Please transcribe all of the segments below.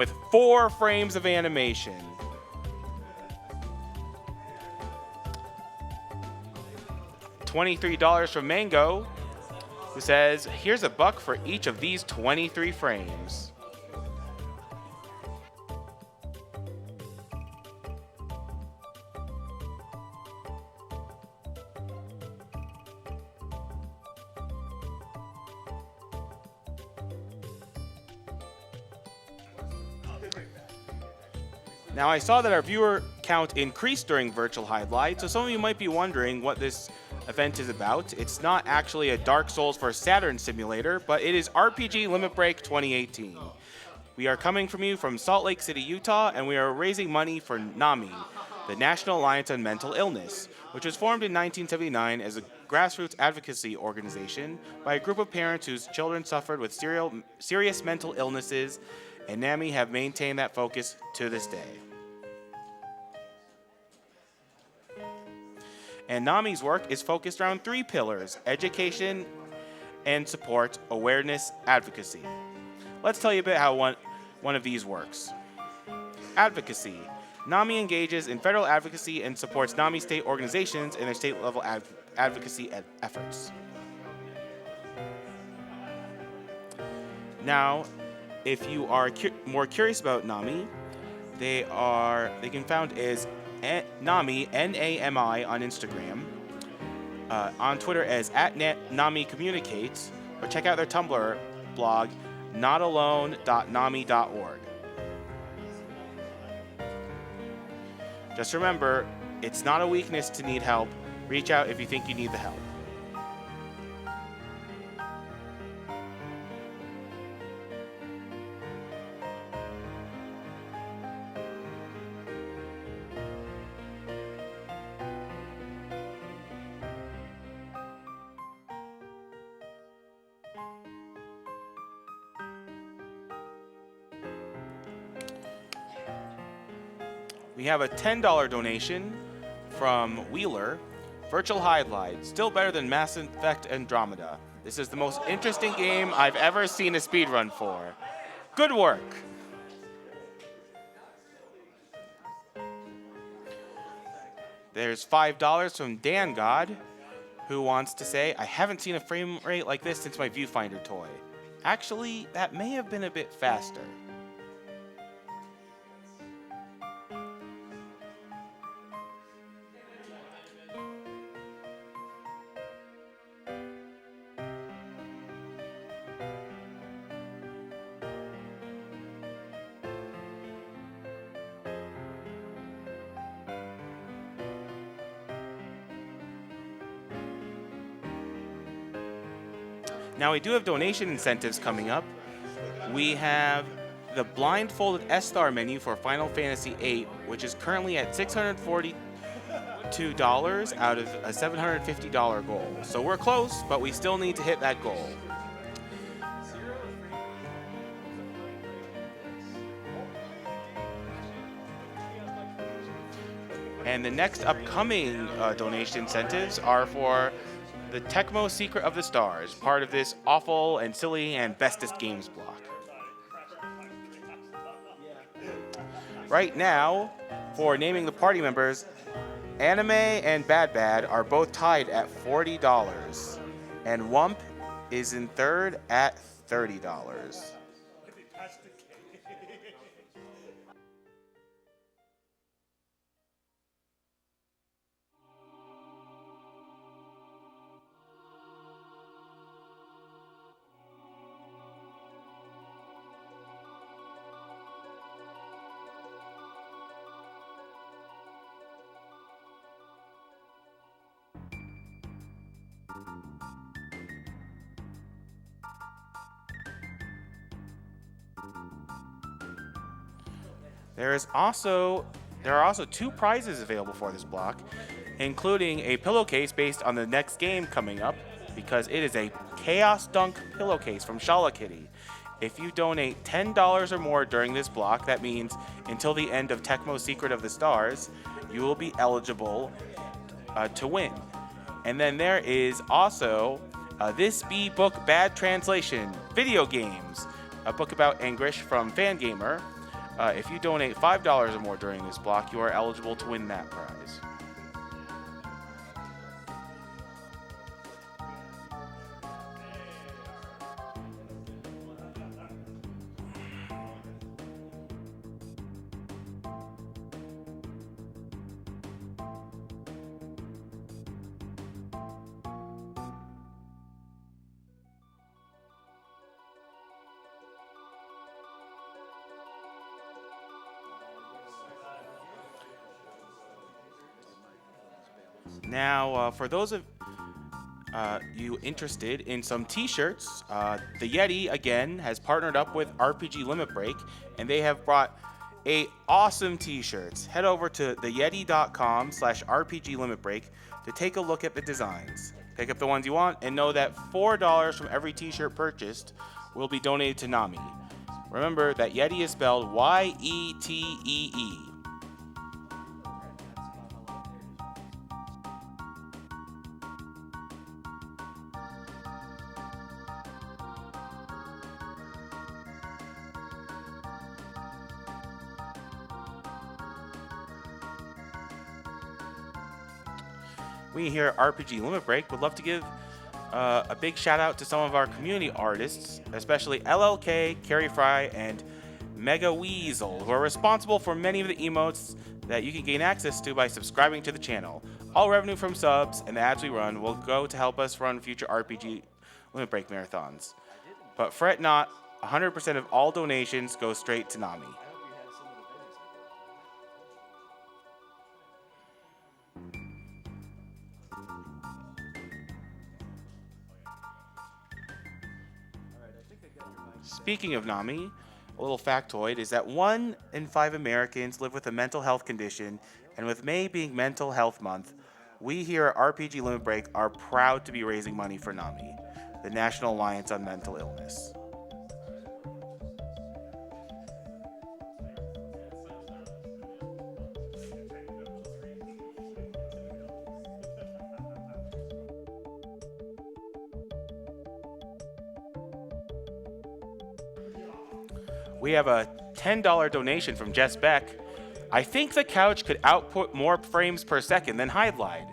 with 4 frames of animation. $23 from Mango, who says, here's $1 for each of these 23 frames. Now, I saw that our viewer count increased during Virtual Highlight, so some of you might be wondering what this event is about. It's not actually a Dark Souls for Saturn simulator, but it is RPG Limit Break 2018. We are coming from you from Salt Lake City, Utah, and we are raising money for NAMI, the National Alliance on Mental Illness, which was formed in 1979 as a grassroots advocacy organization by a group of parents whose children suffered with serious mental illnesses, and NAMI have maintained that focus to this day. And NAMI's work is focused around 3 pillars: education and support, awareness, advocacy. Let's tell you a bit how one of these works. Advocacy. NAMI engages in federal advocacy and supports NAMI state organizations in their state-level advocacy efforts. Now, if you are more curious about NAMI, they can found as NAMI, N-A-M-I, on Instagram, on Twitter as @NAMI Communicates, or check out their Tumblr blog, notalone.nami.org. Just remember, it's not a weakness to need help. Reach out if you think you need the help. We have a $10 donation from Wheeler. Virtual Highlight, still better than Mass Effect Andromeda. This is the most interesting game I've ever seen a speedrun for. Good work. There's $5 from Dan God, who wants to say, I haven't seen a frame rate like this since my Viewfinder toy. Actually, that may have been a bit faster. Now, we do have donation incentives coming up. We have the blindfolded S-Star menu for Final Fantasy VIII, which is currently at $642 out of a $750 goal. So we're close, but we still need to hit that goal. And the next upcoming donation incentives are for the Tecmo Secret of the Stars, part of this awful and silly and bestest games block. Right now, for naming the party members, Anime and Bad Bad are both tied at $40, and Wump is in third at $30. There are also 2 prizes available for this block, including a pillowcase based on the next game coming up, because it is a Chaos Dunk pillowcase from Shala Kitty. If you donate $10 or more during this block, that means until the end of Tecmo Secret of the Stars, you will be eligible to win. And then there is also This Be Book Bad Translation, Video Games, a book about English from Fangamer, If you donate $5 or more during this block, you are eligible to win that prize. Now, for those of you interested in some t-shirts, the Yeti, again, has partnered up with RPG Limit Break, and they have brought awesome t-shirts. Head over to theyeti.com/RPG Limit Break to take a look at the designs. Pick up the ones you want, and know that $4 from every t-shirt purchased will be donated to NAMI. Remember that Yeti is spelled Y-E-T-E-E. We here at RPG Limit Break would love to give a big shout out to some of our community artists, especially LLK, Carrie Fry, and Mega Weasel, who are responsible for many of the emotes that you can gain access to by subscribing to the channel. All revenue from subs and the ads we run will go to help us run future RPG Limit Break marathons. But fret not, 100% of all donations go straight to NAMI. Speaking of NAMI, a little factoid is that 1 in 5 Americans live with a mental health condition, and with May being Mental Health Month, we here at RPG Limit Break are proud to be raising money for NAMI, the National Alliance on Mental Illness. We have a $10 donation from Jess Beck. I think the couch could output more frames per second than Highlight.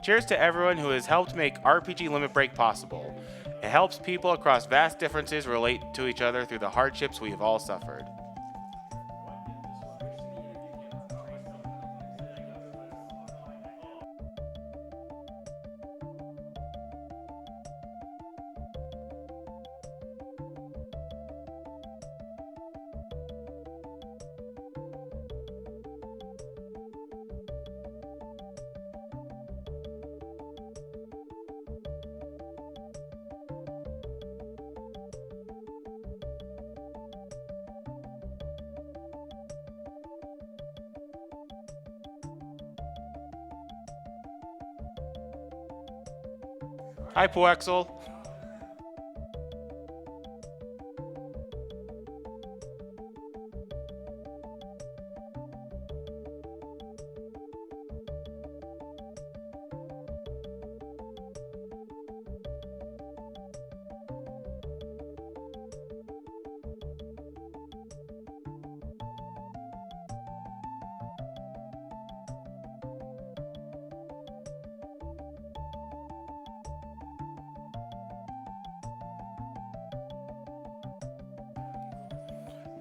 Cheers to everyone who has helped make RPG Limit Break possible. It helps people across vast differences relate to each other through the hardships we have all suffered. Hi, Poexel.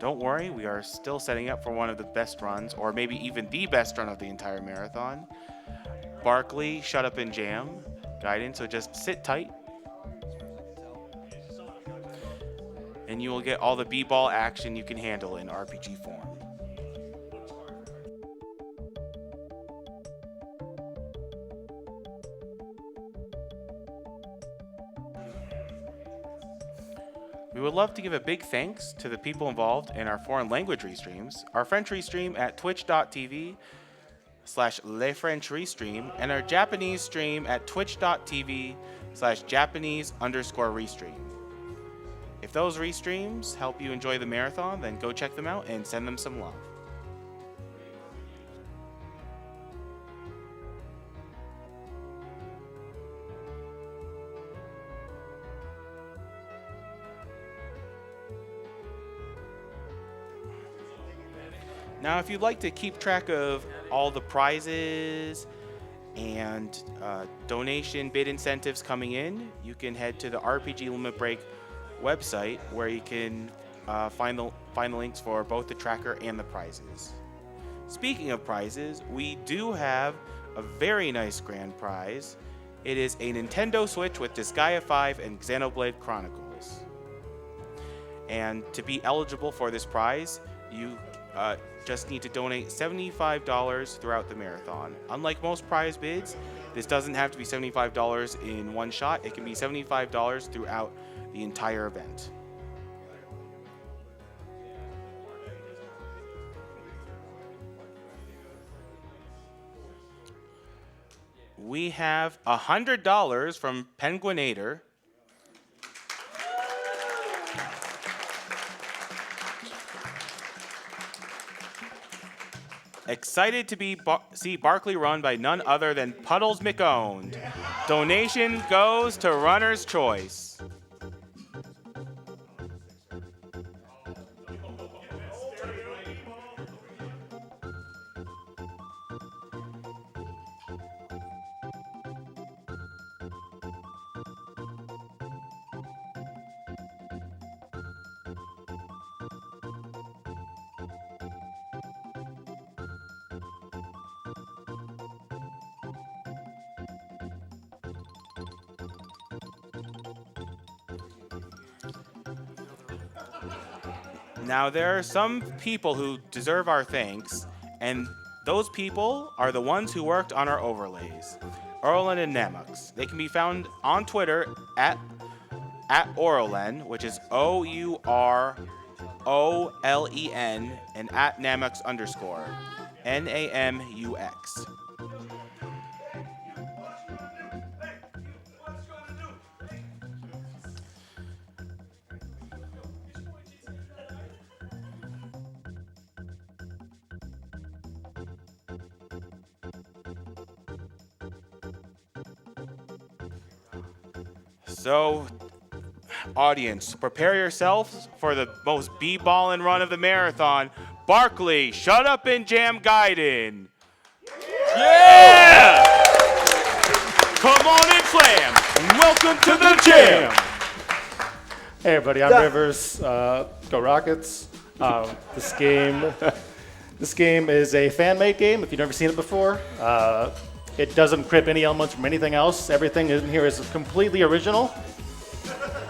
Don't worry, we are still setting up for one of the best runs, or maybe even the best run of the entire marathon. Barkley, Shut Up and Jam, Gaiden, so just sit tight. And you will get all the b-ball action you can handle in RPG form. We would love to give a big thanks to the people involved in our foreign language restreams, our French restream at twitch.tv/lefrench-restream, and our Japanese stream at twitch.tv/Japanese_restream. If those restreams help you enjoy the marathon, then go check them out and send them some love. Now, if you'd like to keep track of all the prizes and donation bid incentives coming in, you can head to the RPG Limit Break website where you can find the links for both the tracker and the prizes. Speaking of prizes, we do have a very nice grand prize. It is a Nintendo Switch with Disgaea 5 and Xenoblade Chronicles. And to be eligible for this prize, you just need to donate $75 throughout the marathon. Unlike most prize bids, this doesn't have to be $75 in one shot. It can be $75 throughout the entire event. We have $100 from Penguinator. Excited to see Barkley run by none other than Puddles McOwned. Donation goes to Runner's Choice. Now, there are some people who deserve our thanks, and those people are the ones who worked on our overlays, Orlen and Namux. They can be found on Twitter at Orlen, which is OUROLEN, and at Namux _ NAMUX. So, audience, prepare yourselves for the most b-ballin' run of the marathon. Barkley, shut up and jam Gaiden. Yeah! Come on and slam, and welcome to the jam. Hey everybody, I'm Rivers. Go Rockets. This game is a fan-made game. If you've never seen it before, it doesn't crib any elements from anything else. Everything in here is completely original,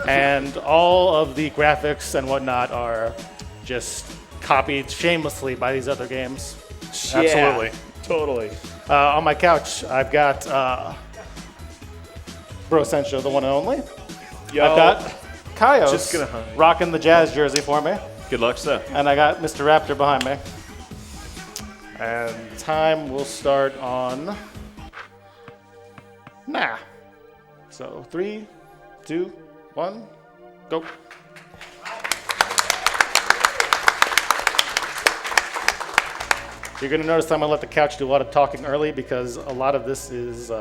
and all of the graphics and whatnot are just copied shamelessly by these other games. Yeah, Absolutely. totally. On my couch, I've got Bro Sencho, the one and only. Yo, I've got Kaios Just gonna hide. rocking the Jazz jersey for me. Good luck, sir. And I got Mr. Raptor behind me. And time will start on now. So 3, 2, 1, go. You're gonna notice I'm gonna let the couch do a lot of talking early because a lot of this is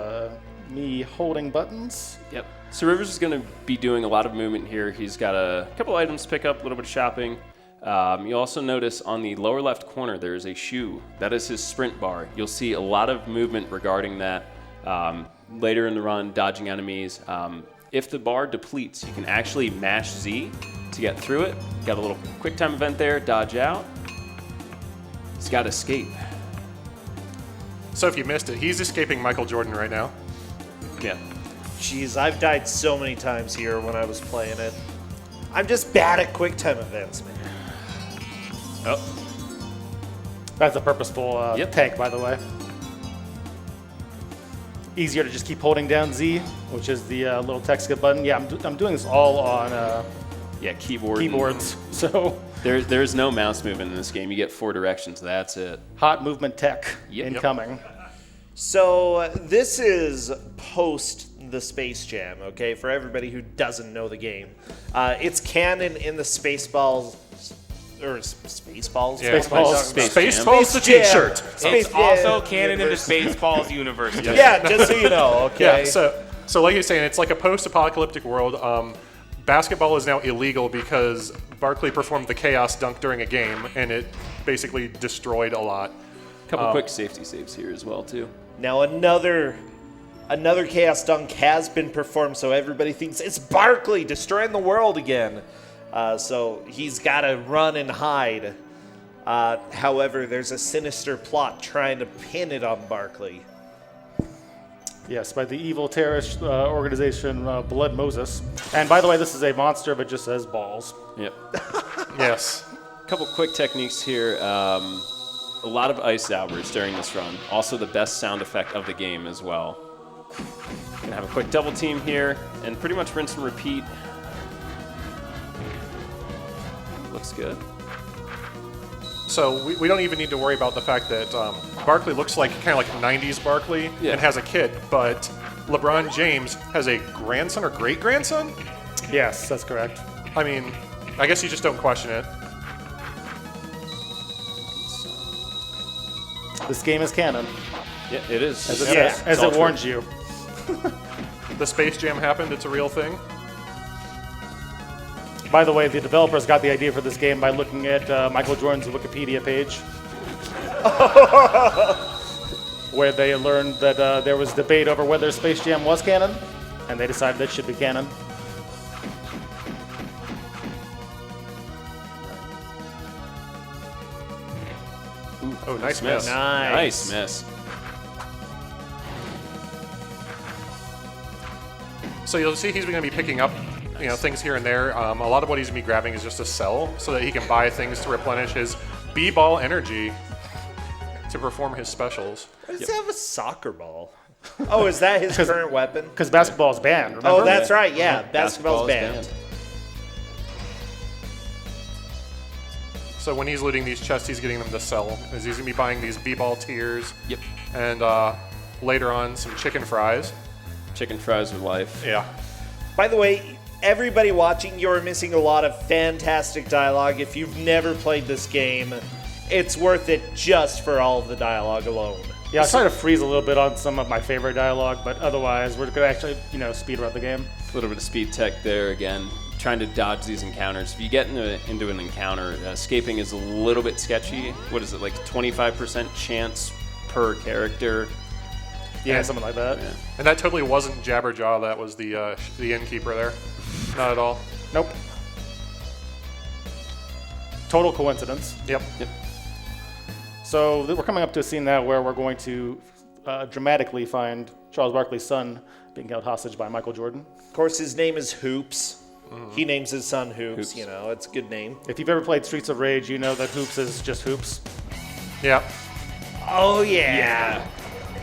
me holding buttons. Yep. So Rivers is going to be doing a lot of movement here. He's got a couple items to pick up, a little bit of shopping. You'll also notice on the lower left corner there is a shoe. That is his sprint bar. You'll see a lot of movement regarding that later in the run, dodging enemies. If the bar depletes, you can actually mash Z to get through it. Got a little quick time event there, dodge out. He's got escape. So if you missed it, he's escaping Michael Jordan right now. Yeah. Jeez, I've died so many times here when I was playing it. I'm just bad at quick time events, man. Oh. That's a purposeful Yep. tank, by the way. Easier to just keep holding down Z, which is the little text skip button. Yeah, I'm doing this all on Yeah, keyboard. keyboards. So There's no mouse movement in this game. You get 4 directions. That's it. hot movement tech Yep. incoming. So this is post the Space Jam, okay? For everybody who doesn't know the game, it's canon in the Spaceballs or Spaceballs. Yeah. Spaceballs. Spaceballs the Jam. t-shirt. Space It's also Jam canon in the universe. Spaceballs universe. Yeah, just so you know, okay? Yeah, so like you're saying, it's like a post-apocalyptic world. Basketball is now illegal because Barkley performed the chaos dunk during a game, and it basically destroyed a lot. Couple quick safety saves here as well, too. Now another Chaos Dunk has been performed, so everybody thinks it's Barkley destroying the world again. So he's got to run and hide. However, there's a sinister plot trying to pin it on Barkley. Yes, by the evil terrorist organization Blood Moses. And by the way, this is a monster, but just says balls. Yep. Yes. Couple quick techniques here. A lot of ice hours during this run. Also the best sound effect of the game as well. Gonna have a quick double team here, and pretty much rinse and repeat. Looks good. So we don't even need to worry about the fact that Barkley looks like kind of like 90s Barkley and has a kid, but LeBron James has a grandson or great-grandson? Yes, that's correct. I mean, I guess you just don't question it. This game is canon, Yeah, it is. as It's all it true. warns you. The Space Jam happened, it's a real thing. By the way, the developers got the idea for this game by looking at Michael Jordan's Wikipedia page, where they learned that there was debate over whether Space Jam was canon, and they decided that should be canon. Oh, nice Miss. miss. Nice miss. So you'll see he's going to be picking up, things here and there. A lot of what he's going to be grabbing is just a cell so that he can buy things to replenish his B-ball energy to perform his specials. Why does he have a soccer ball? Oh, is that his current weapon? Because basketball is banned, remember? Oh, that's right, yeah. Basketball's banned. So when he's looting these chests, he's getting them to sell. As he's going to be buying these B-ball tiers. Yep. And later on, some chicken fries. Chicken fries with life. Yeah. By the way, everybody watching, you're missing a lot of fantastic dialogue. If you've never played this game, it's worth it just for all of the dialogue alone. Yeah, I'll try to freeze a little bit on some of my favorite dialogue, but otherwise, we're going to actually, speed run the game. A little bit of speed tech there again. Trying to dodge these encounters. If you get into an encounter, escaping is a little bit sketchy. What is it, like 25% chance per character? Yeah, something like that. Yeah. And that totally wasn't Jabberjaw. That was the innkeeper there. Not at all. Nope. Total coincidence. Yep. So we're coming up to a scene now where we're going to dramatically find Charles Barkley's son being held hostage by Michael Jordan. Of course, his name is Hoops. He names his son Hoops. Hoops. It's a good name. If you've ever played Streets of Rage, you know that Hoops is just Hoops. Yeah. Oh, yeah.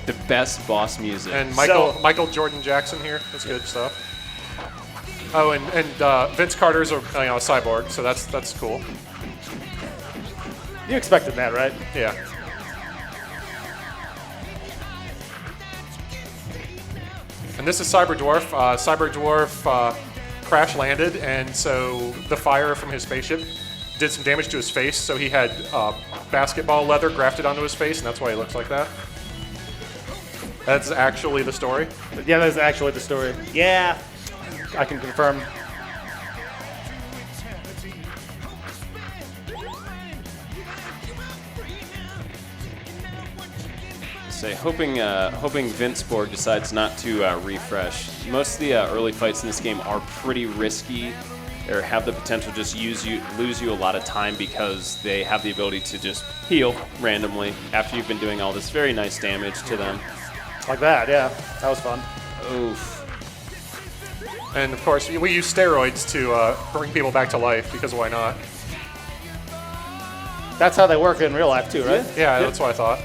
The best boss music. And So- Michael Jordan Jackson here. That's good stuff. Oh, and Vince Carter's a cyborg, so that's cool. You expected that, right? Yeah. And this is Cyber Dwarf. Cyber Dwarf crash landed, and so the fire from his spaceship did some damage to his face. So he had basketball leather grafted onto his face, and that's why he looks like that. That's actually the story. Yeah, that's actually the story. Yeah. I can confirm. Say, hoping Vince Borg decides not to refresh. Most of the early fights in this game are pretty risky, or have the potential to just lose you a lot of time because they have the ability to just heal randomly after you've been doing all this very nice damage to them. Like that, yeah. That was fun. Oof. And of course, we use steroids to bring people back to life, because why not? That's how they work in real life too, right? Yeah, that's what I thought.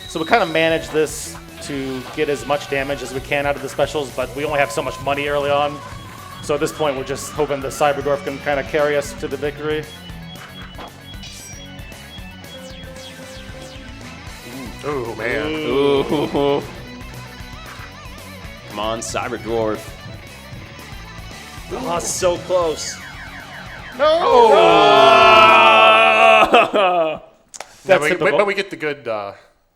So we kind of manage this to get as much damage as we can out of the specials, but we only have so much money early on. So at this point, we're just hoping the Cyberdwarf can kind of carry us to the victory. Oh man. Ooh. Come on, Cyber Dwarf. Oh, so close. That's but typical. we get the good,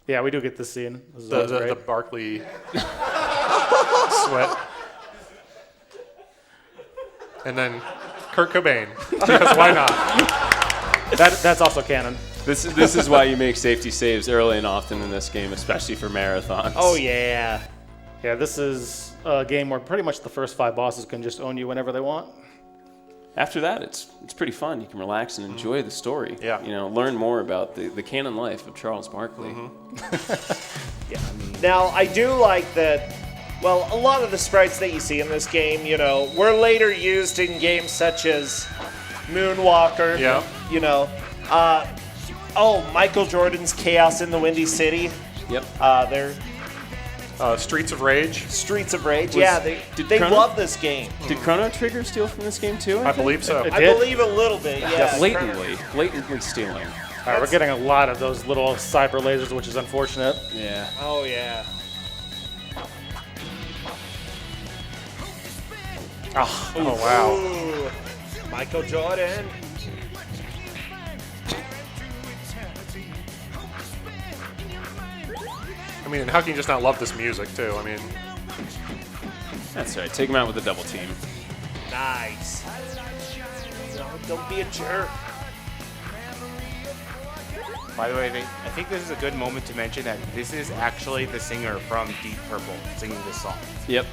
Yeah, we do get this scene. This is always the great. Barkley sweat. And then Kurt Cobain. Because why not? That's also canon. This is why you make safety saves early and often in this game, especially for marathons. Oh, yeah. Yeah, this is a game where pretty much the first 5 bosses can just own you whenever they want. After that, it's pretty fun. You can relax and enjoy the story. Yeah. You know, learn more about the canon life of Charles Barkley. Now, I do like that, well, a lot of the sprites that you see in this game, you know, were later used in games such as Moonwalker. Yeah. You know, Michael Jordan's Chaos in the Windy City. Yep. They're Streets of Rage. Streets of Rage. They Chrono- love this game. Did Chrono Trigger steal from this game too? I believe so. It I did? believe a little bit, yeah. Blatantly stealing. All right, we're getting a lot of those little cyber lasers, which is unfortunate. Yeah. Oh, yeah. Oh, wow. Ooh. Michael Jordan. I mean, how can you just not love this music, too? I mean, That's right. Take him out with a double team. Nice. No, don't be a jerk. By the way, I think this is a good moment to mention that this is actually the singer from Deep Purple singing this song. Yep.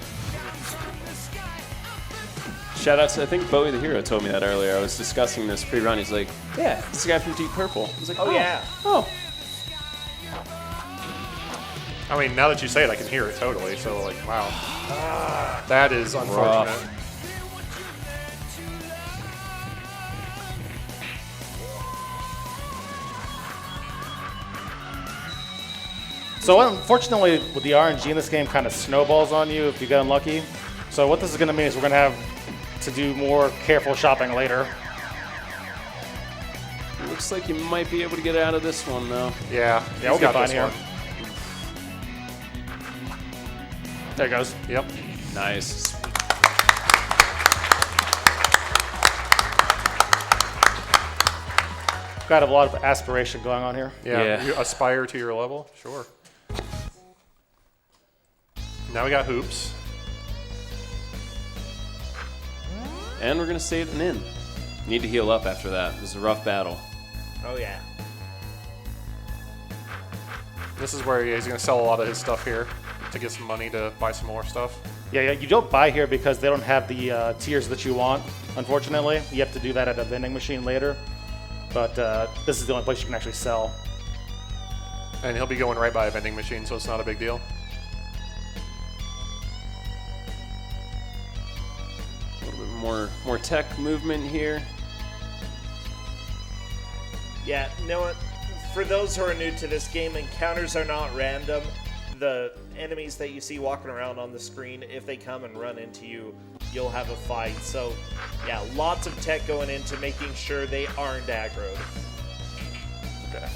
Shout out to, I think Bowie the Hero told me that earlier. I was discussing this pre-run. He's like, yeah, this guy from Deep Purple. I was like, Oh, yeah. Oh. I mean, now that you say it, I can hear it totally. So, like, wow. That is unfortunate. Rough. So unfortunately, with the RNG in this game, kind of snowballs on you if you get unlucky. So what this is going to mean is we're going to have to do more careful shopping later. Looks like you might be able to get out of this one, though. Yeah, Yeah, we'll he's be got fine this here. one. There it goes. Yep. Nice. Got a lot of aspiration going on here. Yeah. Yeah. You aspire to your level? Sure. Now we got hoops. And we're going to save an in. Need to heal up after that. It was a rough battle. Oh, yeah. This is where he's going to sell a lot of his stuff here to get some money to buy some more stuff. Yeah, you don't buy here because they don't have the tiers that you want, unfortunately. You have to do that at a vending machine later. But this is the only place you can actually sell. And he'll be going right by a vending machine, so it's not a big deal. A little bit more tech movement here. Yeah, you know what? For those who are new to this game, encounters are not random. The enemies that you see walking around on the screen, if they come and run into you, you'll have a fight. So, yeah, lots of tech going into making sure they aren't aggroed. Okay.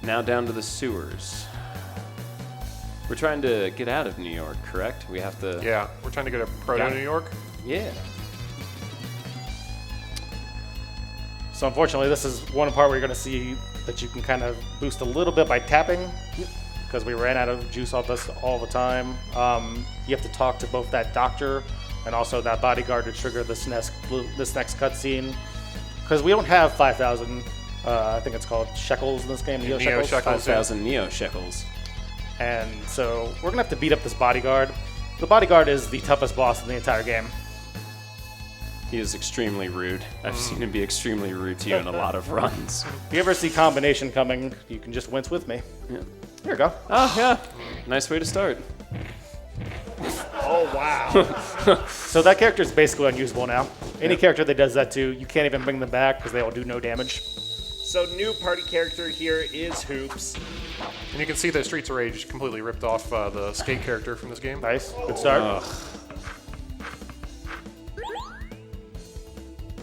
Now down to the sewers. We're trying to get out of New York, correct? We have to... Yeah, we're trying to go to Proto Yeah. New York. Yeah. So unfortunately, this is one part where you're going to see that you can kind of boost a little bit by tapping, because we ran out of juice off this all the time. You have to talk to both that doctor and also that bodyguard to trigger this next cutscene, because we don't have 5,000. I think it's called shekels in this game. Neo shekels. 5,000 Neo shekels. And so we're gonna have to beat up this bodyguard. The bodyguard is the toughest boss in the entire game. He is extremely rude. I've seen him be extremely rude to you in a lot of runs. If you ever see combination coming, you can just wince with me. Yeah. Here we go. Oh, yeah. Nice way to start. Oh, wow. So that character is basically unusable now. Any character that does that to, you can't even bring them back because they will do no damage. So, new party character here is Hoops. And you can see that Streets of Rage completely ripped off the skate character from this game. Nice. Good start.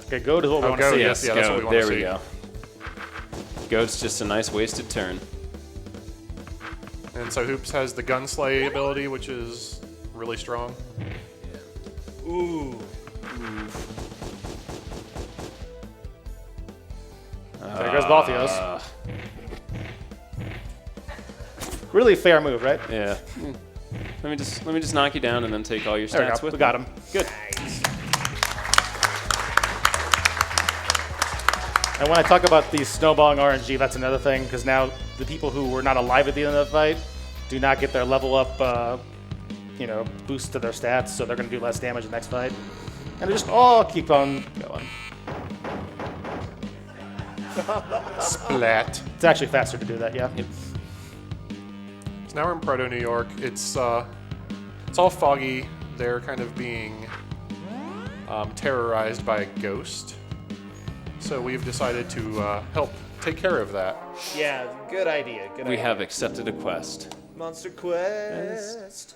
Okay, goat is what we Oh, want to goat, see. yes. that's what we wanna There we see. go. Goat's just a nice wasted turn. And so Hoops has the gunslay ability, which is really strong. Ooh. There goes Balthios. Really fair move, right? Yeah. Let me just knock you down and then take all your There we stats go. with We me. got him. Good. And when I talk about the snowballing RNG, that's another thing, because now the people who were not alive at the end of the fight do not get their level up, boost to their stats, so they're going to do less damage the next fight. And they just all keep on going. Splat. It's actually faster to do that, yeah. So now we're in Proto, New York. It's all foggy. They're kind of being terrorized by a ghost. So we've decided to help take care of that. Yeah, good idea. Good We idea. have accepted a quest. Monster Quest.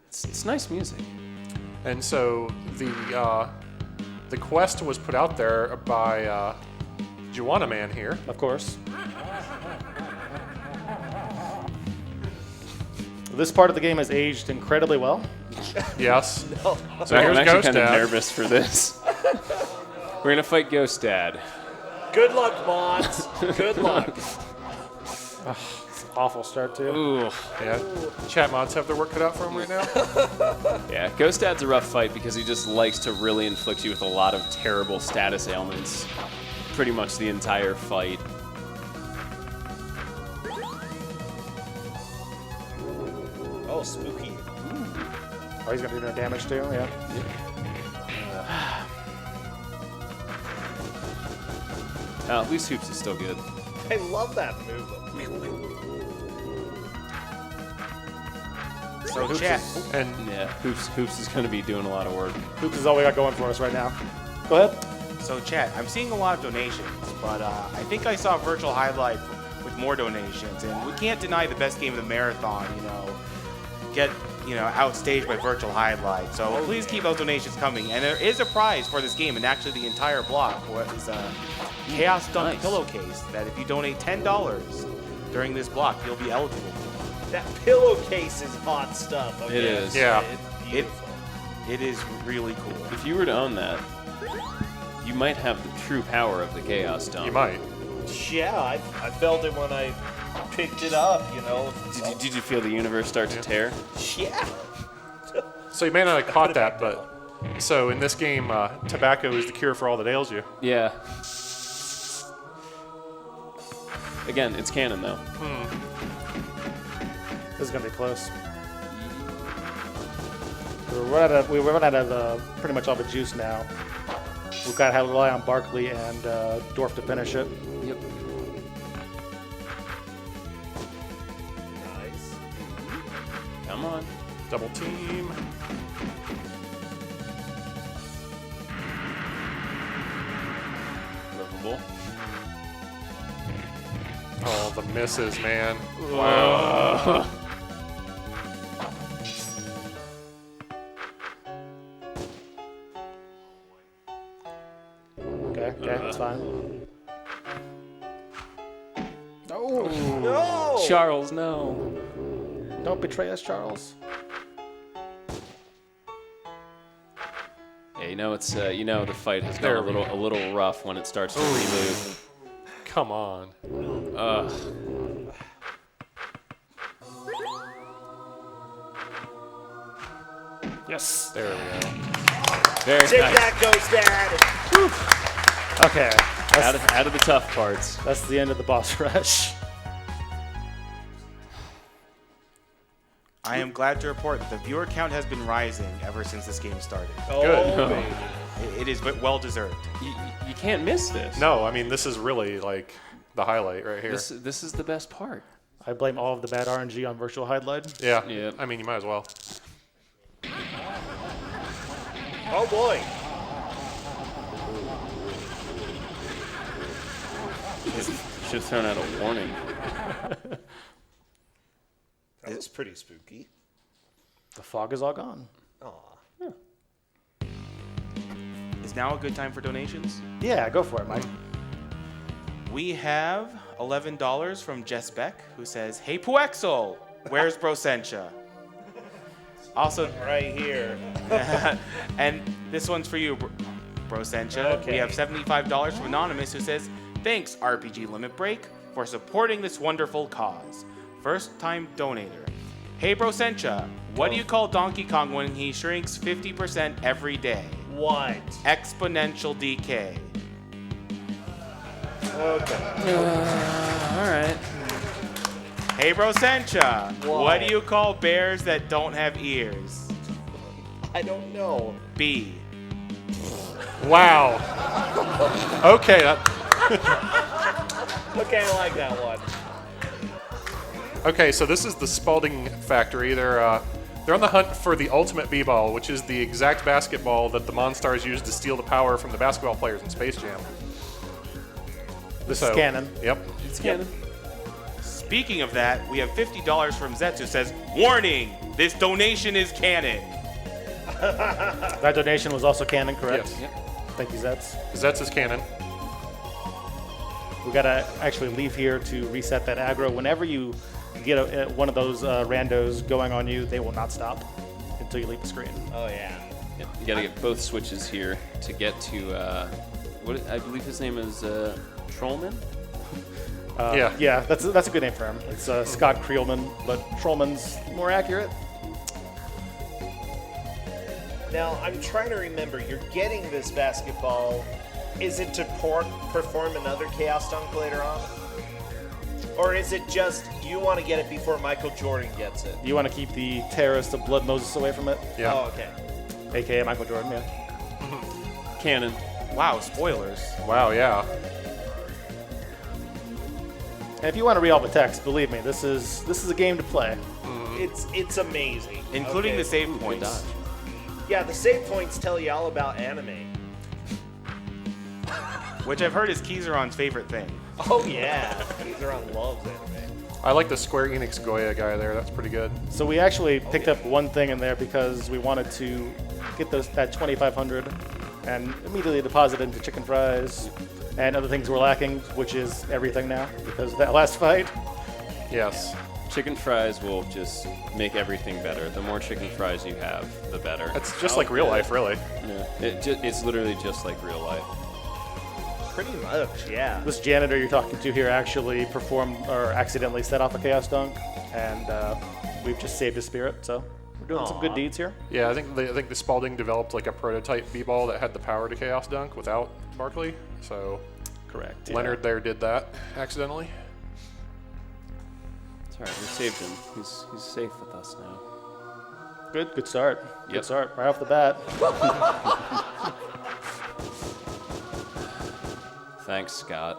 It's nice music. And so the quest was put out there by Juana Man here. Of course. This part of the game has aged incredibly well. Yes. So I'm here's actually Ghost kind of Dad. nervous for this. We're gonna fight Ghost Dad. Good luck, Mons. Good luck. Awful start, too. Ooh. Yeah. Chat mods have their work cut out for them right now. Yeah, Ghost Dad's a rough fight because he just likes to really inflict you with a lot of terrible status ailments. Pretty much the entire fight. Oh, spooky. Oh, he's going to do no damage, too, yeah. At least Hoops is still good. I love that move. So chat. And Yeah, Hoops is gonna be doing a lot of work. Hoops is all we got going for us right now. Go ahead. So chat, I'm seeing a lot of donations, but I think I saw a virtual highlight with more donations, and we can't deny the best game of the marathon, get, outstaged by virtual highlight. So please keep those donations coming. And there is a prize for this game, and actually the entire block is a Chaos Dunk Nice. pillowcase that if you donate $10 during this block, you'll be eligible for. That pillowcase is hot stuff. Okay? It is. Yeah. It's beautiful. It is really cool. If you were to own that, you might have the true power of the Chaos Dome. you might. Yeah, I felt it when I picked it up, Did you feel the universe start to tear? Yeah. So you may not have caught that, but so in this game, tobacco is the cure for all that ails you. Yeah. Again, it's canon though. This is going to be close. We run out of pretty much all the juice now. We've got to rely on Barkley and Dwarf to finish it. Yep. Nice. Come on. Double team. Livable. Oh, the misses, man. Okay, that's fine. Oh, No! Charles, no. don't betray us, Charles. Yeah, it's the fight has There gone we a little rough when it starts to remove. Come on. Ugh. Yes. There we go. Very Take nice. that, Ghost Dad! Okay, Out of the tough parts. that's the end of the boss rush. I am glad to report that the viewer count has been rising ever since this game started. Oh, Good. baby. It is well deserved. You can't miss this. No, I mean, this is really like the highlight right here. This is the best part. I blame all of the bad RNG on virtual highlight. Yeah. Yeah. I mean, you might as well. Oh, boy. Should have thrown out a warning. That was pretty spooky. The fog is all gone. Aw. Is now a good time for donations? Yeah, go for it, Mike. We have $11 from Jess Beck, who says, "Hey Puexel, where's Brosentia?" Also, Right here. and this one's for you, Brosentia. Okay. We have $75 from Anonymous, who says, "Thanks, RPG Limit Break, for supporting this wonderful cause. First-time donator. Hey Bro Sencha, what do you call Donkey Kong when he shrinks 50% every day? What? Exponential decay. Okay. All right. Hey Bro Sencha, Why? what do you call bears that don't have ears? I don't know. Wow. B. Okay. Okay, I like that one. Okay, so this is the Spalding factory. They're on the hunt for the ultimate B-ball, which is the exact basketball that the Monstars used to steal the power from the basketball players in Space Jam. This is canon. Yep. It's canon. Speaking of that, we have $50 from Zetsu says, warning, this donation is canon. That donation was also canon, correct? Yes. Yep. Thank you, Zets. Zets is canon. We gotta actually leave here to reset that aggro. Whenever you get one of those randos going on you, they will not stop until you leave the screen. Oh, yeah. Yep. You gotta get both switches here to get to what I believe his name is Trollman. Yeah. That's a good name for him. It's Scott Creelman, but Trollman's more accurate. Now, I'm trying to remember, you're getting this basketball. Is it to perform another Chaos Dunk later on? Or is it just you want to get it before Michael Jordan gets it? You want to keep the terrorist of Blood Moses away from it? Yeah. Oh, okay. AKA Michael Jordan, yeah. Canon. Wow, spoilers. Wow, yeah. And if you want to read all the text, believe me, this is a game to play. It's amazing. Including Okay. the save Good points. dodge. Yeah, the save points tell you all about anime. Which I've heard is Kizaron's favorite thing. Oh, yeah. Kizaron loves anime. I like the Square Enix Goya guy there. That's pretty good. So we actually picked up one thing in there because we wanted to get that 2,500 and immediately deposit it into chicken fries and other things we're lacking, which is everything now because of that last fight. Yes. Chicken fries will just make everything better. The more chicken fries you have, the better. It's just like real life, really. Yeah. It's literally just like real life. Pretty much, yeah. This janitor you're talking to here actually performed or accidentally set off a Chaos Dunk, and we've just saved his spirit, so we're doing some good deeds here. Yeah, I think the Spalding developed like a prototype B-ball that had the power to Chaos Dunk without Barkley. So Correct. Leonard there did that accidentally. It's all right. We saved him. He's safe with us now. Good start. Good Yep. start right off the bat. Thanks, Scott.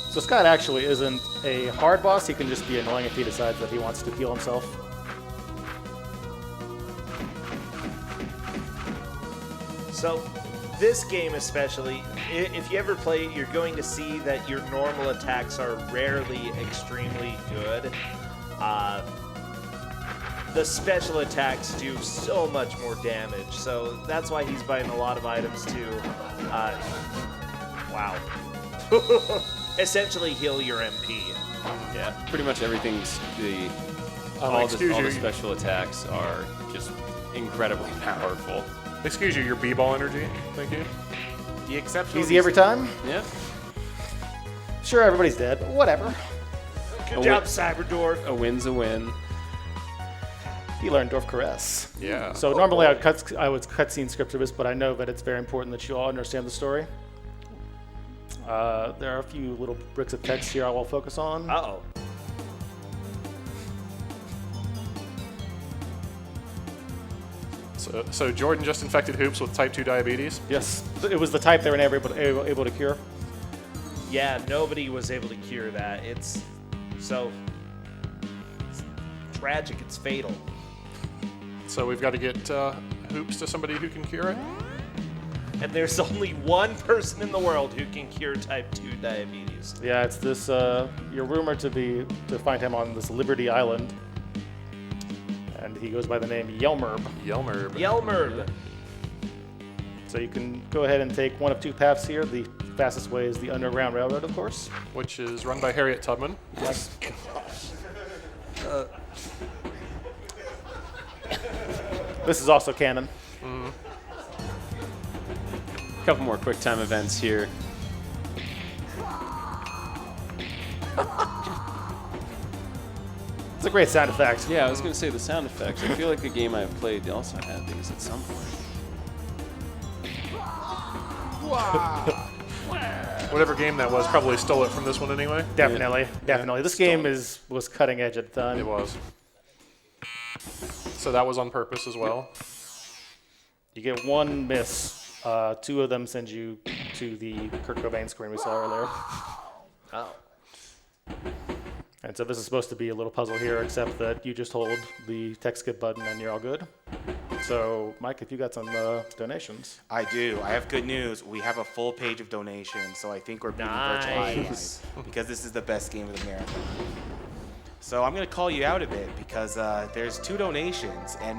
So Scott actually isn't a hard boss. He can just be annoying if he decides that he wants to heal himself. So, this game especially, if you ever play it, you're going to see that your normal attacks are rarely extremely good. The special attacks do so much more damage, so that's why he's buying a lot of items to, wow. Essentially heal your MP. Yeah. Pretty much everything's all Excuse the you. special attacks are just incredibly powerful. Excuse you, your B-ball energy. Thank you. The exception. Easy every time? Yeah. Sure, everybody's dead, but whatever. Good job, Cyberdwarf. A win's a win. He learned Dwarf Caress. Yeah. So normally I would cutscene script this, but I know that it's very important that you all understand the story. There are a few little bricks of text here I will focus on. Uh-oh. So Jordan just infected Hoops with type 2 diabetes. Yes, it was the type they were never able to cure. Yeah, nobody was able to cure that. It's tragic, it's fatal. So we've got to get Hoops to somebody who can cure it. And there's only one person in the world who can cure type 2 diabetes. Yeah, it's this. You're rumored to find him on this Liberty Island, and he goes by the name Yelmerb. Yelmer. Yelmer. So you can go ahead and take one of two paths here. The fastest way is the Underground Railroad, of course. Which is run by Harriet Tubman. Yes. This is also canon. A couple more quick time events here. a great sound effect. Yeah, I was going to say the sound effects. I feel like the game I've played also had these at some point. Whatever game that was probably stole it from this one anyway. Definitely. This game was cutting edge at the time. It was. So that was on purpose as well. You get one miss. 2 of them send you to the Kurt Cobain screen we saw earlier. Oh. And so this is supposed to be a little puzzle here, except that you just hold the text skip button and you're all good. So, Mike, if you got some donations. I do. I have good news. We have a full page of donations, so I think we're beating Virtual Highlight because this is the best game of the marathon. So I'm going to call you out a bit because there's 2 donations, and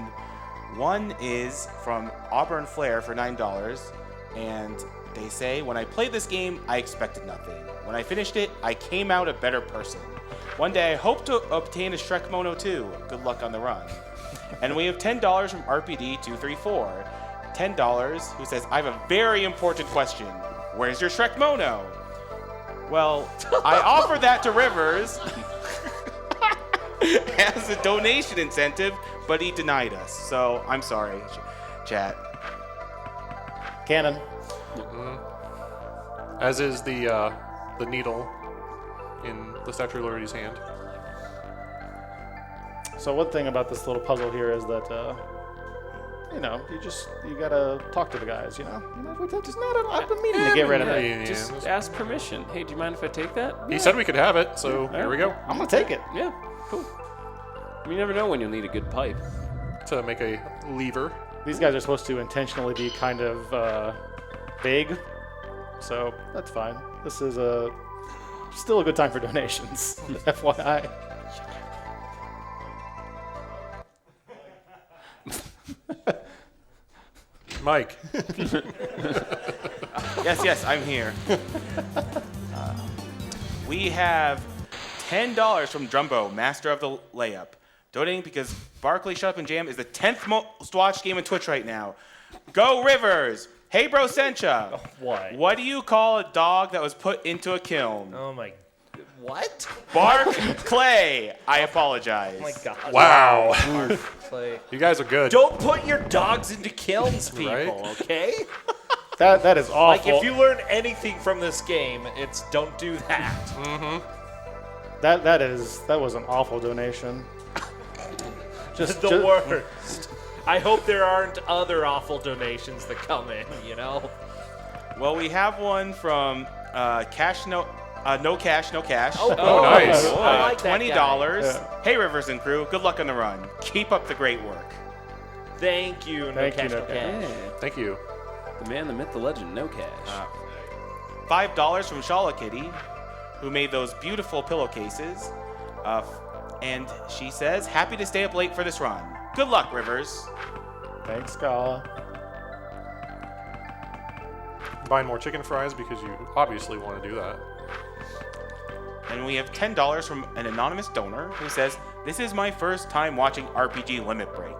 one is from Auburn Flair for $9, and they say, when I played this game, I expected nothing. When I finished it, I came out a better person. One day, I hope to obtain a Shrek Mono too. Good luck on the run. And we have $10 from RPD234. $10, who says, I have a very important question. Where's your Shrek Mono? Well, I offered that to Rivers as a donation incentive, but he denied us. So I'm sorry, chat. Cannon. As is the needle in the Statue of Liberty's hand. So one thing about this little puzzle here is that, you gotta talk to the guys, I've been meaning to get rid of it. Yeah. Just ask permission. Hey, do you mind if I take that? He said we could have it, so there we go. I'm gonna take it. Yeah, cool. You never know when you'll need a good pipe. To make a lever. These guys are supposed to intentionally be kind of vague, so that's fine. This is still a good time for donations, FYI. Mike. Yes, I'm here. We have $10 from Drumbo, Master of the Layup. Donating because Barkley Shut Up and Jam is the 10th most watched game on Twitch right now. Go Rivers! Hey bro Sencha! What? What do you call a dog that was put into a kiln? Oh my. What? Bark Clay! I apologize. Oh my god. Wow. Clay. You guys are good. Don't put your dogs into kilns, people, Right? okay? That is awful. Like, if you learn anything from this game, it's don't do that. That was an awful donation. Just the worst. I hope there aren't other awful donations that come in, Well, we have one from No Cash. Oh, nice. I like that $20. guy. Hey, Rivers and crew, good luck on the run. Keep up the great work. Thank you, No Cash. Thank you. The man, the myth, the legend, No Cash. $5 from Shala Kitty, who made those beautiful pillowcases. And she says, happy to stay up late for this run. Good luck, Rivers. Thanks, Scala. Buying more chicken fries because you obviously want to do that. And we have $10 from an anonymous donor who says, this is my first time watching RPG Limit Break,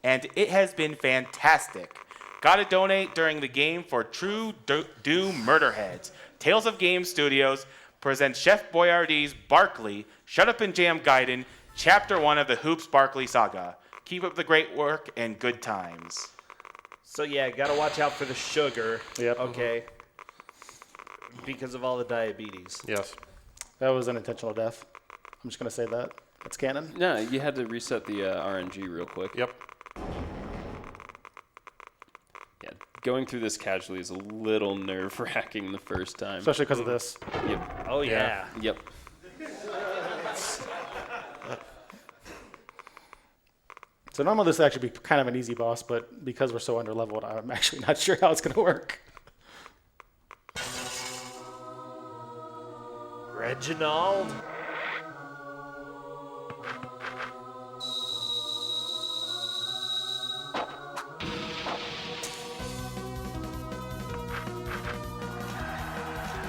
and it has been fantastic. Gotta donate during the game for True Doom Murderheads. Tales of Game Studios presents Chef Boyardee's Barkley, Shut Up and Jam Gaiden, Chapter 1 of the Hoops Barkley Saga. Keep up the great work and good times. So yeah, gotta watch out for the sugar. Yep. Okay. Because of all the diabetes. Yes. That was an intentional death. I'm just gonna say that. That's canon. No, you had to reset the RNG real quick. Yep. Yeah, going through this casually is a little nerve-wracking the first time. Especially because of this. Yep. Oh yeah. Yep. So normally this would actually be kind of an easy boss, but because we're so underleveled, I'm actually not sure how it's gonna work. Reginald.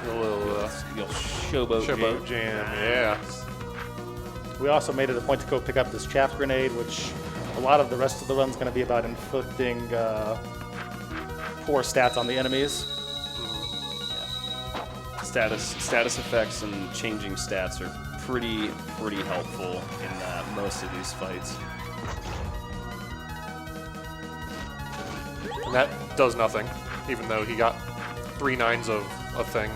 A little You'll showboat showboat jam. jam. Yeah. We also made it a point to go pick up this chaff grenade, which a lot of the rest of the run's going to be about inflicting poor stats on the enemies. Status effects and changing stats are pretty helpful in most of these fights. And that does nothing, even though he got 3 9s of a thing.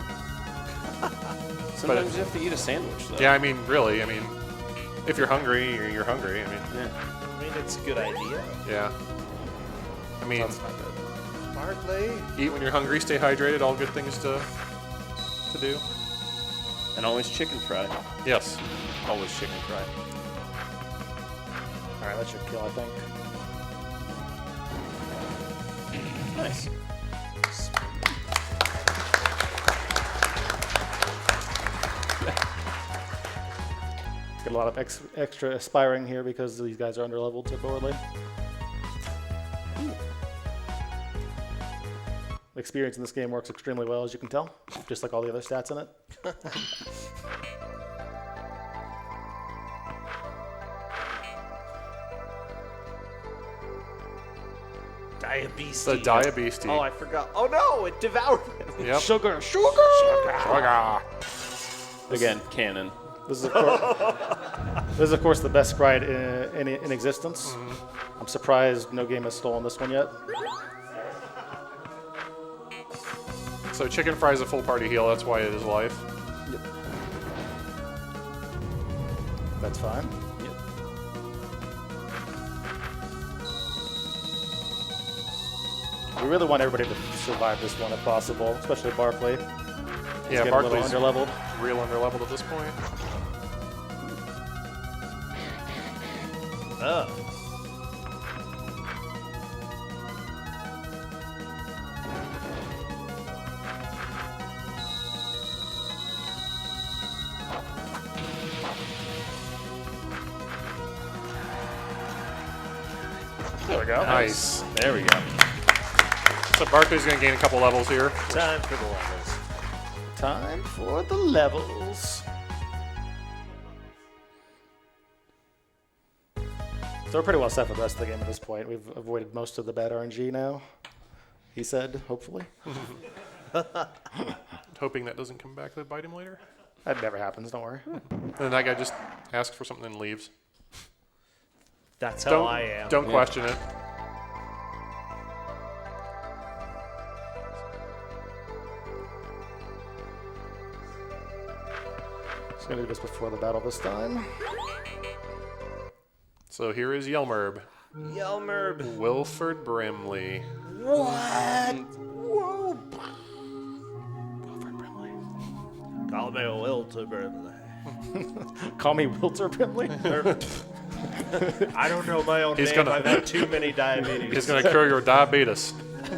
Sometimes you have to eat a sandwich, though. Yeah, I mean, really, I mean, if you're hungry, you're hungry. I mean, Yeah. I mean, it's a good idea. yeah. I mean, Barkley. eat when you're hungry, stay hydrated, all good things to do. And always chicken fry. Yes. Always chicken fry. All right, that should kill, I think. Nice. Get a lot of extra aspiring here because these guys are underleveled temporarily. Experience in this game works extremely well, as you can tell, just like all the other stats in it. Diabetes. The diabetes. Oh, I forgot. Oh no, it devoured him. Yep. Sugar! Sugar. Again, canon. This is, of course, the best sprite in existence. I'm surprised no game has stolen this one yet. So chicken fry is a full party heal. That's why it is life. That's fine. We really want everybody to survive this one if possible, especially Barkley. He's Yeah, getting a little Barkley's underleveled. real underleveled at this point. There we go. Nice. There we go. So Barkley's going to gain a couple levels here. Time for the levels. Time for the levels. So we're pretty well set for the rest of the game at this point. We've avoided most of the bad RNG now, he said, hopefully. Hoping that doesn't come back to bite him later. That never happens, don't worry. And then that guy just asks for something and leaves. That's how Don't, I am. don't question it. Just gonna do this before the battle this time. So here is Yelmerb. Yelmerb. Wilford Brimley. What? Whoa. Call me a Wilter Brimley. Call me Wilter Brimley. I don't know my own He's name. gonna- I've had too many diabetes. He's going to cure your diabetes.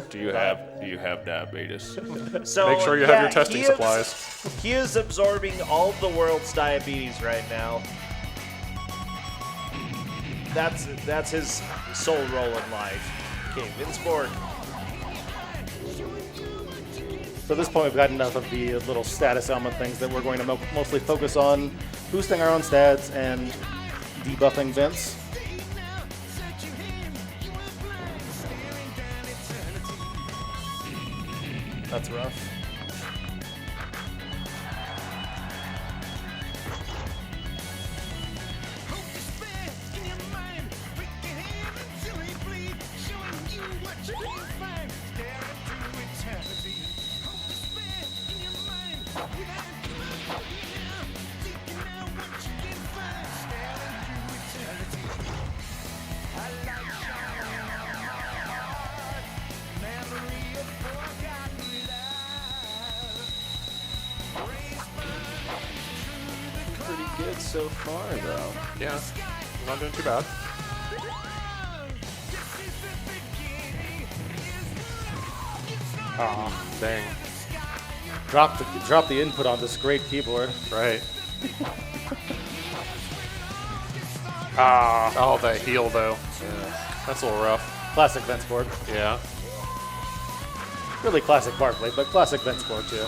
Do you have diabetes? So, Make sure you have your testing he is- supplies. He is absorbing all of the world's diabetes right now. That's his sole role in life. Okay, Vince Borg. So at this point, we've got enough of the little status element things that we're going to mostly focus on boosting our own stats and debuffing Vince. That's rough. Pretty good so far, though. Yeah, not doing too bad. Aw, Dang. drop the input on this great keyboard. Right. Oh, that heal, though. That's a little rough. Classic Vince board. Yeah. Really classic Barkley, but classic Vince board too.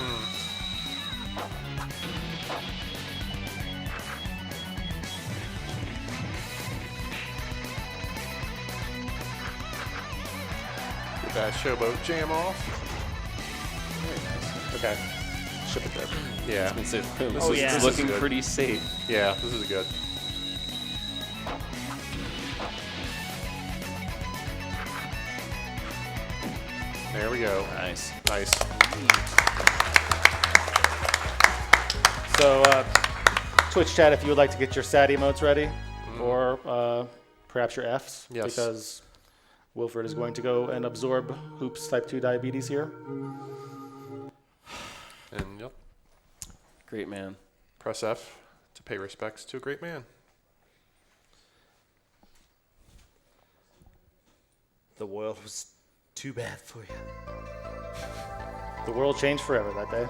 Get that showboat jam off. Okay. ship it there. Yeah. This is yeah. looking good. pretty safe. Yeah, this is good. There we go. Nice. Nice. So, Twitch chat, if you would like to get your sad emotes ready, or perhaps your Fs, Yes. because Wilfred is going to go and absorb Hoops Type 2 diabetes here. And yep, Great man. press F to pay respects to a great man. The world was too bad for you. The world changed forever that day.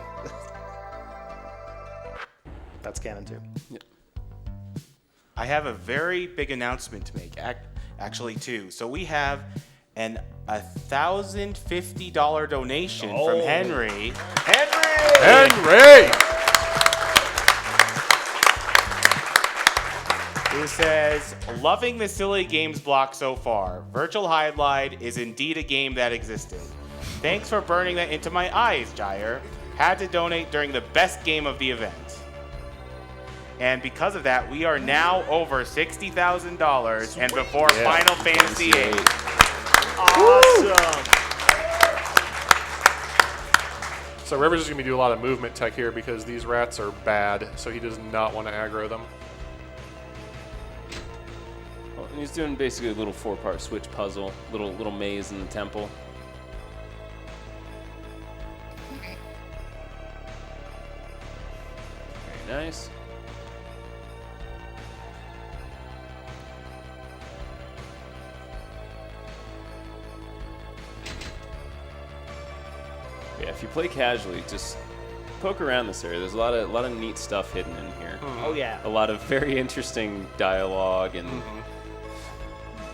That's canon too. I have a very big announcement to make, actually, too. So we have an $1,050 donation from Henry. Henry! Who says, loving the silly games block so far. Virtual Highlight is indeed a game that existed. Thanks for burning that into my eyes, Jair. Had to donate during the best game of the event. And because of that, we are now over $60,000 and before Final Fantasy VIII. Awesome. So Rivers is going to do a lot of movement tech here because these rats are bad, so he does not want to aggro them. Well, and he's doing basically a little 4-part switch puzzle, little maze in the temple. Very nice. Yeah, if you play casually, just poke around this area. There's a lot of neat stuff hidden in here. Oh, yeah. A lot of very interesting dialogue and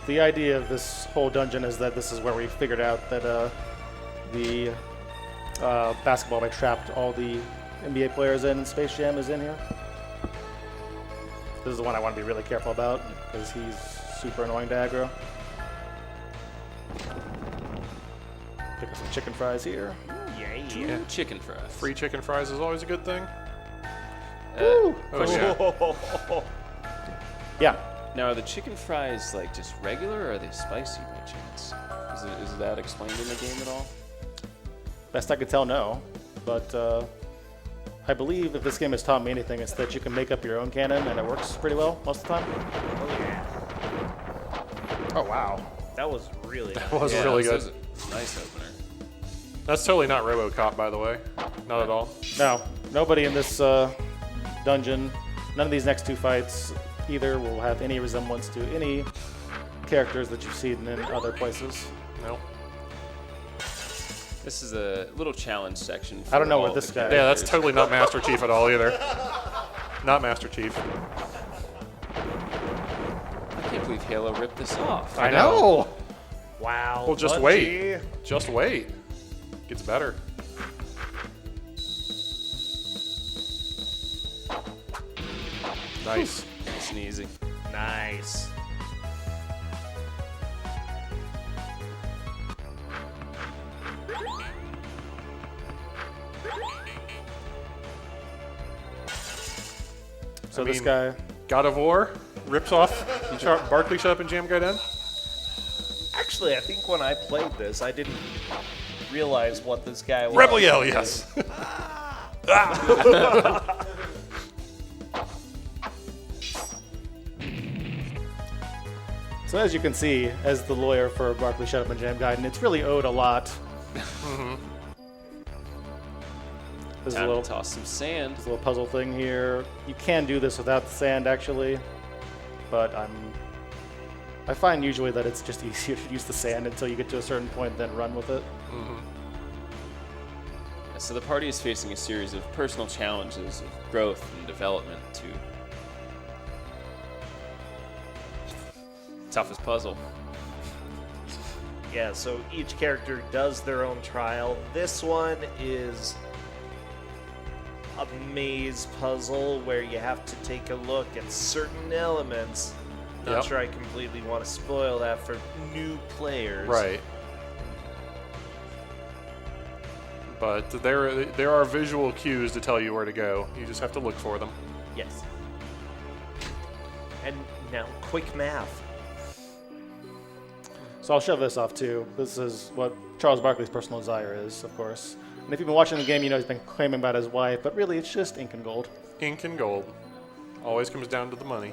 The idea of this whole dungeon is that this is where we figured out that the basketball I trapped all the NBA players in Space Jam is in here. This is the one I want to be really careful about because he's super annoying to aggro. Pick up some chicken fries here. Yeah. chicken fries. Free chicken fries is always a good thing. Woo! Oh, yeah. Yeah. Now, are the chicken fries like just regular, or are they spicy by chance? Is that explained in the game at all? Best I could tell, no. But I believe if this game has taught me anything, it's that you can make up your own canon, and it works pretty well most of the time. Oh, yeah. Oh, wow. That was really nice. That was really good. This is a nice opener. That's totally not RoboCop, by the way. Not at all. No, nobody in this dungeon, none of these next two fights either will have any resemblance to any characters that you've seen in other places. No. This is a little challenge section. I don't know for what all this the guy- Yeah, that's characters. totally not Master Chief at all either. Not Master Chief. I can't believe Halo ripped this off. I know. Wow. Well, just Bungie. wait. Just wait. Gets better. Nice. Nice and easy. Nice. So I this mean- guy, God of War rips off Barkley shut up in Jam Gaiden. Actually, I think when I played this, I didn't realize what this guy was. Rebel Yell, yes. so as you can see, as the lawyer for Barkley Shut Up and Jam Gaiden, it's really owed a lot. There's a Time little, to toss some sand. there's a little puzzle thing here. You can do this without the sand, actually, but I find usually that it's just easier to use the sand until you get to a certain point, then run with it. So the party is facing a series of personal challenges of growth and development to toughest puzzle. Yeah, so each character does their own trial. This one is a maze puzzle where you have to take a look at certain elements. Not Yep. sure I completely want to spoil that for new players. Right. but there are visual cues to tell you where to go. You just have to look for them. Yes. And now, quick math. So I'll shove this off too. This is what Charles Barkley's personal desire is, of course. And if you've been watching the game, you know he's been claiming about his wife, but really it's just ink and gold. Ink and gold. Always comes down to the money.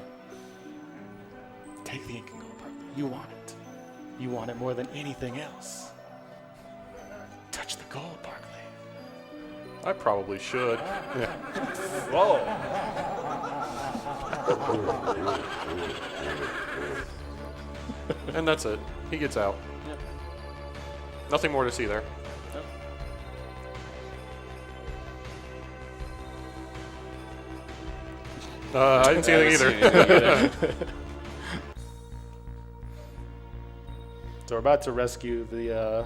Take the ink and gold, Barkley. You want it. You want it more than anything else. Touch the gold, Barkley. I probably should. Yeah. Whoa. And that's it. He gets out. Nothing more to see there. I didn't see anything either. So we're about to rescue the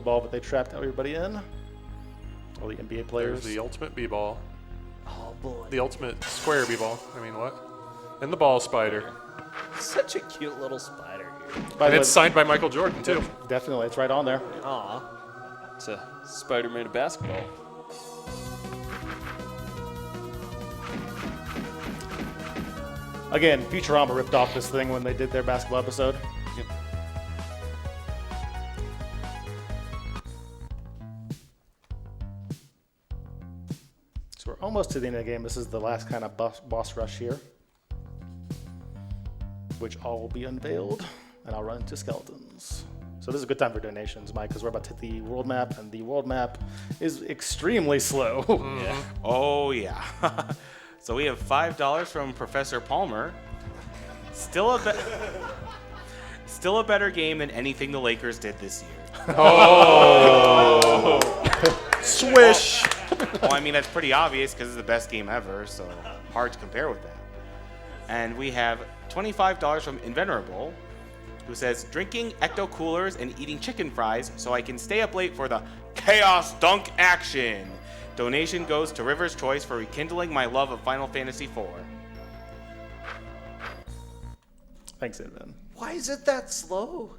ball that they trapped everybody in. All the NBA players. There's the ultimate b-ball. Oh, boy. The ultimate square b-ball. I mean, what? And the ball spider. Such a cute little spider here. By And the it's way, signed by Michael Jordan, too. definitely, it's right on there. Aw. It's a spider made of basketball. Again, Futurama ripped off this thing when they did their basketball episode. Yep. So we're almost to the end of the game. This is the last kind of boss rush here, which all will be unveiled, and I'll run into skeletons. So this is a good time for donations, Mike, because we're about to hit the world map, and the world map is extremely slow. Yeah. Oh, yeah. So we have $5 from Professor Palmer. Still a better game than anything the Lakers did this year. Swish! Well, I mean, that's pretty obvious because it's the best game ever, so hard to compare with that. And we have $25 from Invenerable, who says, drinking ecto coolers and eating chicken fries so I can stay up late for the Chaos Dunk action. Donation goes to River's Choice for rekindling my love of Final Fantasy IV. Thanks, Inven. Why is it that slow?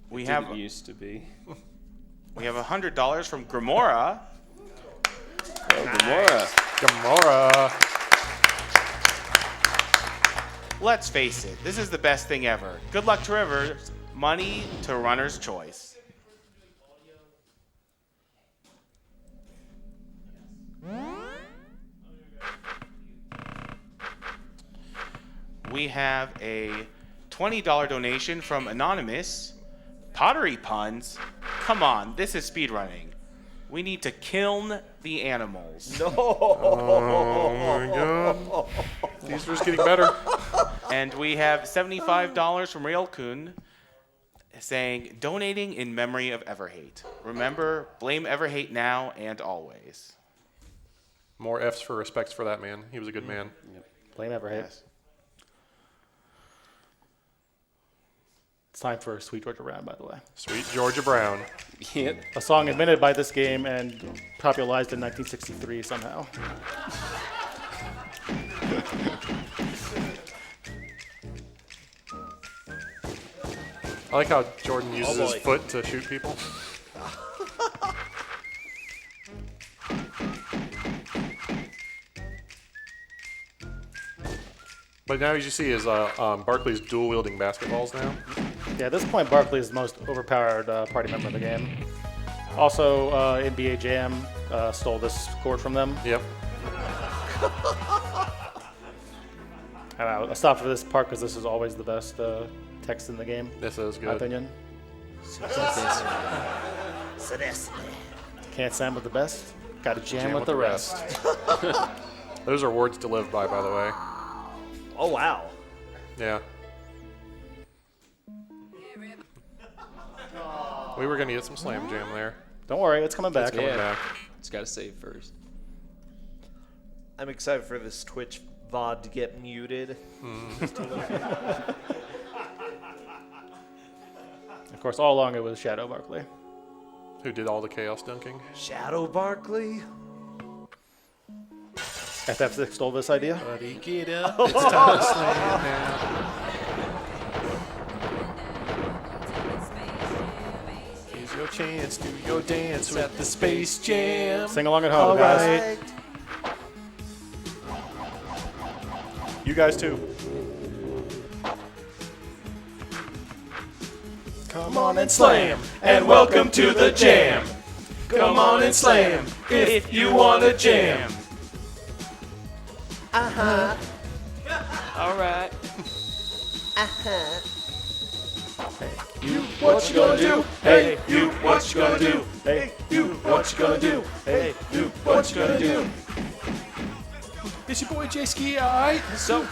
We Didn't have used to be. $100 from Grimora. Gamora. Gamora. Let's face it, this is the best thing ever. Good luck to Rivers. Money to Runner's Choice. We have a $20 donation from Anonymous. Pottery puns? Come on, this is speedrunning. We need to kiln the animals. No. Oh my god. These are just getting better. And we have $75 from Railkun saying, donating in memory of Everhate. Remember, blame Everhate now and always. More F's for respects for that man. He was a good man. Blame Everhate. Yes. It's time for Sweet Georgia Brown, by the way. Sweet Georgia Brown. Yep. A song invented by this game and popularized in 1963 somehow. I like how Jordan uses his boy. foot to shoot people. But now, as you see, is Barkley's dual-wielding basketballs now. Yeah, at this point, Barkley is the most overpowered party member of the game. Also, NBA Jam stole this chord from them. Yep. I stopped for this part because this is always the best text in the game, This is in my good. opinion. Can't stand with the best, gotta jam with the rest. Those are words to live by the way. Oh, wow. Yeah. We were gonna get some Slam Jam there. Don't worry, it's coming back. Coming Yeah. back. It's got to save first. I'm excited for this Twitch VOD to get muted. Of course, all along it was Shadow Barkley. Who did all the chaos dunking? Shadow Barkley? FF6 stole this idea. Buddy, get up. It's time to slam now. He's your chance, do your dance at the Space Jam. Sing along at home, guys. Right. You guys too. Come on and slam, and welcome to the jam. Come on and slam, if you want to jam. All right. You, What you gonna do? Hey, you, what you gonna do? Hey, You, what you gonna do? hey, You, what you gonna do? It's your boy Jay Ski, alright? So,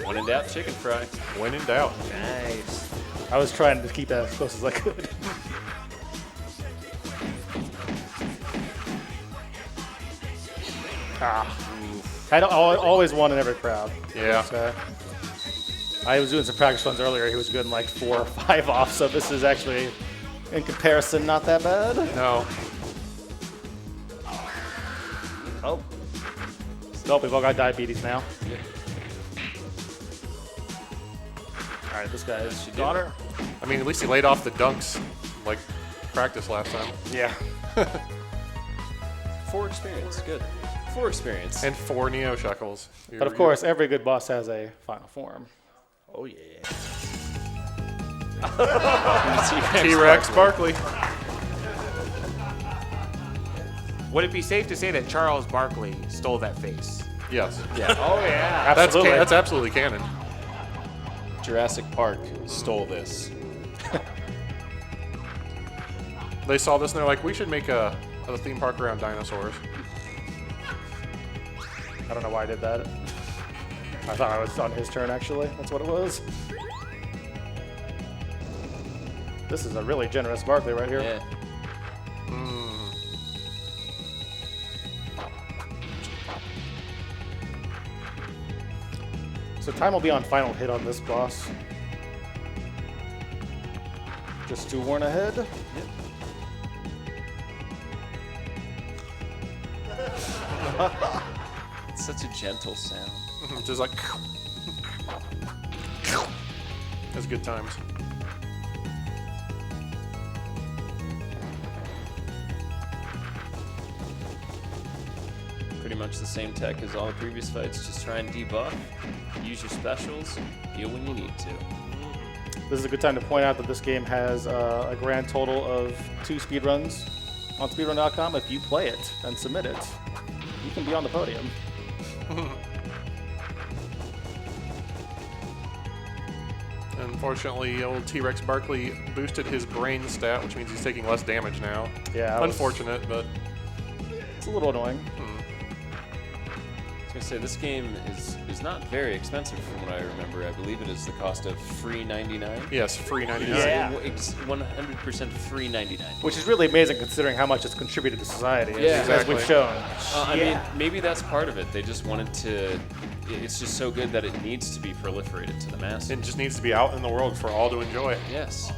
when in doubt, chicken fry. When in doubt. Nice. I was trying to keep that as close as I could. I always won in every crowd. Yeah. So, I was doing some practice runs earlier. He was getting like 4 or 5 off, so this is actually, in comparison, not that bad. No. Oh. Nope, we've all got diabetes now. All right, this guy's daughter. I mean, at least he laid off the dunks like practice last time. Yeah. 4 experience, good. 4 experience. And 4 Neo Shuckles. But of course, every good boss has a final form. Oh yeah. T-Rex Barkley. Would it be safe to say that Charles Barkley stole that face? Yes. Yeah. Oh yeah. Absolutely. That's absolutely canon. Jurassic Park stole this. They saw this and they're like, we should make a theme park around dinosaurs. I don't know why I did that. I thought I was on his turn, actually. That's what it was. This is a really generous Barkley right here. Yeah. So time will be on final hit on this boss. Just 2 warn ahead. It's such a gentle sound. Just like. That's good times. Pretty much the same tech as all the previous fights. Just try and debuff, use your specials, heal when you need to. This is a good time to point out that this game has a grand total of 2 speedruns on speedrun.com. If you play it and submit it, you can be on the podium. Unfortunately, old T-Rex Barkley boosted his brain stat, which means he's taking less damage now. Yeah, Unfortunate, but it's a little annoying. I was gonna say this game is not very expensive from what I remember. I believe it is the cost of free 99. yes, free 99. Yeah. 100% free 99. Which is really amazing considering how much it's contributed to society, Yeah. as Exactly. we've shown. I mean, maybe that's part of it. They just wanted to. It's just so good that it needs to be proliferated to the masses. It just needs to be out in the world for all to enjoy. Yes.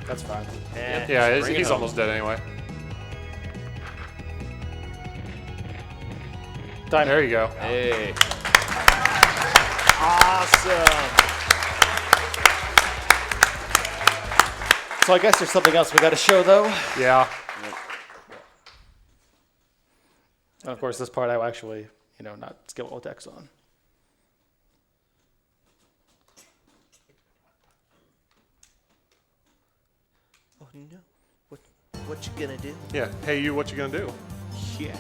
That's fine. Yeah, Bring it he's home. almost dead anyway. Time. There you go. Hey. Awesome. So I guess there's something else we got to show, though. Yeah. And of course, this part I will actually, not skill all text on. Oh no. What you gonna do? Yeah. Hey, you, what you gonna do? Yeah.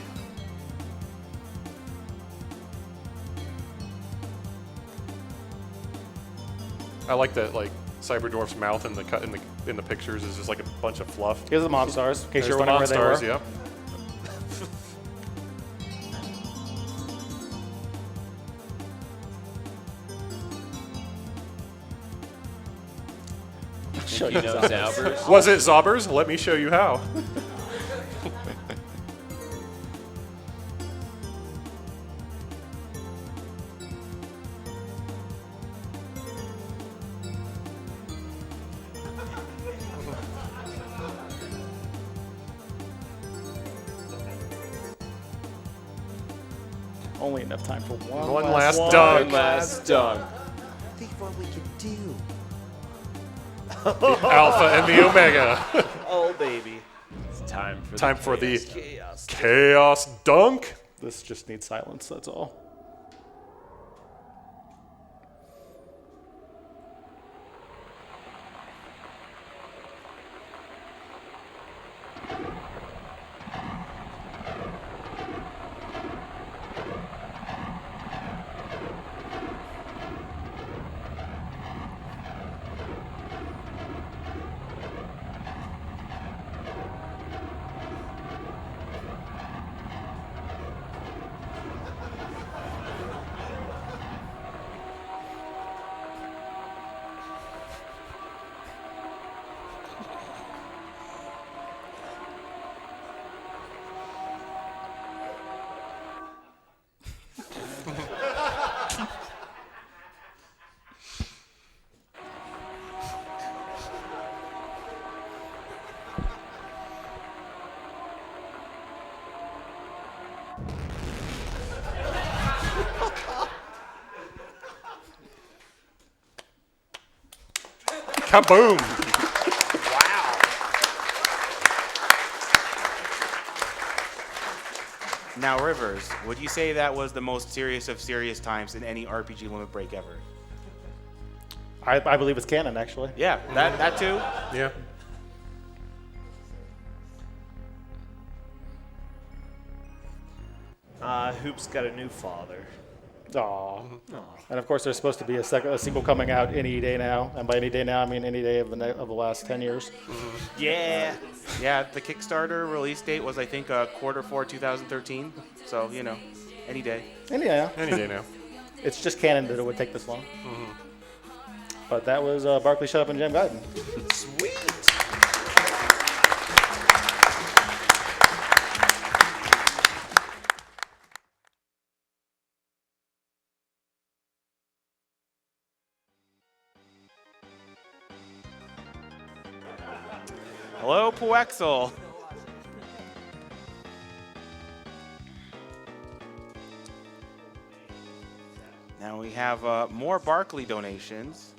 I like that, like Cyberdwarf's mouth in the in the pictures is just like a bunch of fluff. Here's the Monstars, in case There's you're the wondering where they Monstars, were. yep. Show You know Zaubers? Was it Zobbers? Let me show you how. Only enough time for one, One last one. dunk. One last dunk. Think what we can do. Alpha and the Omega. Oh, baby. It's time for the Chaos. Chaos Dunk. This just needs silence, that's all. Kaboom. Now, Rivers, would you say that was the most serious of serious times in any RPG limit break ever? I believe it's canon, actually. Yeah, that too. Yeah. Hoop's got a new father. Aw. And of course, there's supposed to be a sequel coming out any day now. And by any day now, I mean any day of the last 10 years. Yeah. Yeah, the Kickstarter release date was, I think, Q4 2013. So, you know, any day. Any day now. Any day now. It's just canon that it would take this long. But that was Barkley Shut Up and Jam Gaiden. Sweet. Hello, Poexel. Now we have more Barkley donations.